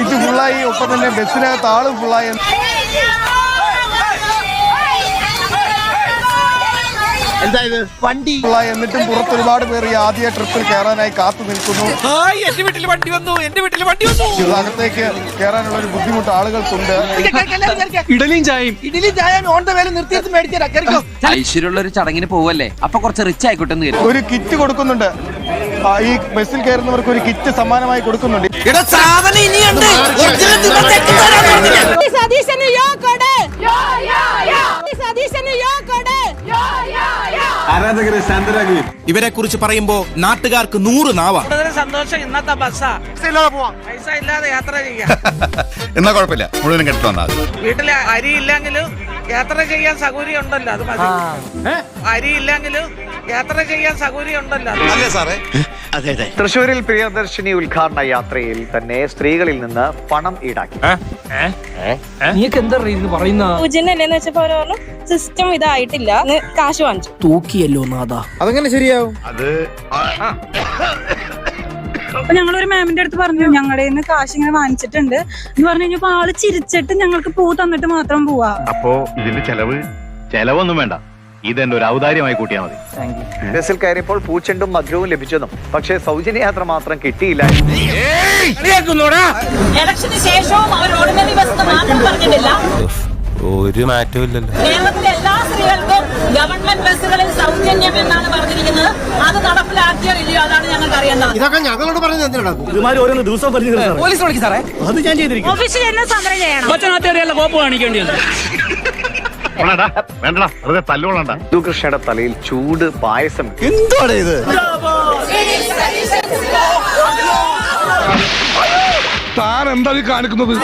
Seat ഫുള്ളായി, ഒപ്പം തന്നെ ബസ്സിനകത്ത് ആളും ഫുള്ളായി. വണ്ടി എന്നിട്ടും പുറത്ത് ഒരുപാട് പേർ ഈ ആദ്യ ട്രിപ്പിൽ കയറാനായി കാത്തു നിൽക്കുന്നു. അകത്തേക്ക് കയറാനുള്ള ഒരു ബുദ്ധിമുട്ട് ആളുകൾക്കുണ്ട്. ഇഡലിയും ചായയും ഓൺ ദ വേല നിർത്തിയിട്ട് മേടിച്ചാ. ഐശ്വര്യമുള്ള ഒരു ചടങ്ങിന് പോവല്ലേ, അപ്പൊ കുറച്ച് റിച്ച് ആയിക്കോട്ടെ. ഒരു കിറ്റ് കൊടുക്കുന്നുണ്ട്, ഈ ബസ്സിൽ കയറുന്നവർക്ക് ഒരു കിറ്റ് സമ്മാനമായി കൊടുക്കുന്നുണ്ട്. ആരാധകരെ ശാന്തരാകുകയും. ഇവരെ കുറിച്ച് പറയുമ്പോ നാട്ടുകാർക്ക് 100 നാവാ. സന്തോഷം ഇന്നത്തെ ബസ്സാ. പൈസ ഇല്ലാതെ യാത്ര ചെയ്യാം. എന്നാ കുഴപ്പമില്ല, മുഴുവനും കെട്ടിട്ട് വന്നാൽ വീട്ടില് അരി ഇല്ലെങ്കിലും യാത്ര ചെയ്യാൻ സൗകര്യം ഉണ്ടല്ലോ, അത് മതി. അരി ഇല്ലെങ്കിലും യാത്ര ചെയ്യാൻ സൗകര്യം ഉണ്ടല്ലോ. അല്ലേ സാറേ? തൃശൂരിൽ പ്രിയദർശിനി ഉദ്ഘാടന യാത്രയിൽ തന്നെ സ്ത്രീകളിൽ നിന്ന് പണം ഈടാക്കി. പൂജനല്ലേന്ന് വെച്ചപ്പോ പറഞ്ഞു സിസ്റ്റം ഇതായിട്ടില്ല, കാശ് വാങ്ങിച്ചു. തൂക്കിയല്ലോ നാദാ. അതെങ്ങനെ ശരിയാവും? അത് അപ്പൊ ഞങ്ങളൊരു മാമിന്റെ അടുത്ത് പറഞ്ഞു ഞങ്ങളുടെ നിന്ന് കാശ് ഇങ്ങനെ വാങ്ങിച്ചിട്ടുണ്ട് എന്ന് പറഞ്ഞു കഴിഞ്ഞപ്പോ ആള് ചിരിച്ചിട്ട് ഞങ്ങൾക്ക് പൂ തന്നിട്ട് മാത്രം പോവാ. അപ്പോ ഇതിന്റെ ചെലവൊന്നും വേണ്ട, ഇതെന്റെ ഒരു ഔദാര്യമായി കൂട്ടിയാൽ മതി. ബസ്സിൽ കയറിയപ്പോൾ പൂച്ചെണ്ടും മധുരവും ലഭിച്ചെന്നും പക്ഷേ സൗജന്യ യാത്ര മാത്രം കിട്ടിയില്ല. ഇലക്ഷന് ശേഷവും അവർ ഓർഡിനറി ബസ് മാത്രം പറഞ്ഞിട്ടില്ല. ഒരു മാറ്റവും ഇല്ലല്ലോ. കേരളത്തിലെ എല്ലാ സ്ത്രീകൾക്കും ഗവൺമെന്റ് ബസ്സുകളിൽ സൗജന്യം എന്നാണ് പറഞ്ഞിരിക്കുന്നത്. അത് നടപ്പിലാക്കിയോ ഇല്ലയോ അതാണ് ഞങ്ങൾക്ക് അറിയേണ്ടത്. ഇതൊക്കെ ഞങ്ങളോട് പറഞ്ഞത് എന്തിനാണ്? പോലീസ് വിളിക്കും സാറേ. അത് ഞാൻ ചെയ്തിരിക്കും. ഓഫീസിൽ എന്നെ സമരം ചെയ്യണം. കൊച്ചനാത്തേറിയല്ല കോപ്പ് കാണിക്കേണ്ടി വന്നു. വേണ്ടടാ, വെറുതെ തല്ലുകൊള്ളണ്ട. കൃഷ്ണയുടെ തലയിൽ ചൂട് പായസം. എന്താണ് ഇത്? താൻ എന്താ കാണിക്കുന്നത്?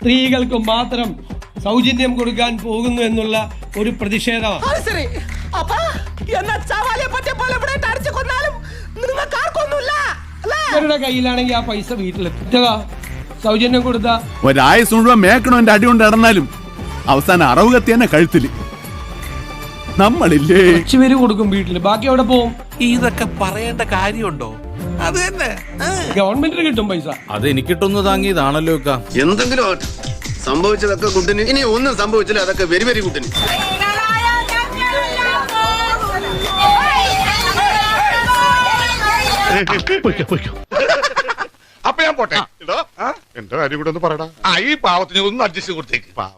സ്ത്രീകൾക്ക് മാത്രം സൗജന്യം കൊടുക്കാൻ പോകുന്നു എന്നുള്ള ഒരു പ്രതിഷേധമാണ്. അവരുടെ കയ്യിലാണെങ്കിൽ ആ പൈസ വീട്ടിലെത്തിക്കുക. സൗജന്യം കൊടുത്ത ഒരായുസ് മുഴുവൻ മേക്കണോ എന്റെ അടി കൊണ്ട് നടന്നാലും അവസാനം അറവ് കത്തി തന്നെ കഴുത്തില്. നമ്മളില്ലേ പേര് കൊടുക്കും വീട്ടില്, ബാക്കി അവിടെ പോവും. ഇതൊക്കെ പറയേണ്ട കാര്യമുണ്ടോ? അത് തന്നെ ഗവൺമെന്റിന് കിട്ടും പൈസ. അത് എനിക്കിട്ടൊന്ന് താങ്ങിയതാണല്ലോ. എന്തെങ്കിലും സംഭവിച്ചതൊക്കെ കുട്ടിന്, ഇനി ഒന്നും സംഭവിച്ചില്ല അതൊക്കെ വെരി വെരി കുട്ടിന്. അപ്പൊ ഞാൻ പോട്ടെ. എന്റെ കാര്യം കൂടെ ഒന്ന് പറയടാ. ഈ പാവത്തിന് ഒന്ന് അഡ്ജസ്റ്റ് കൊടുത്തേക്ക്.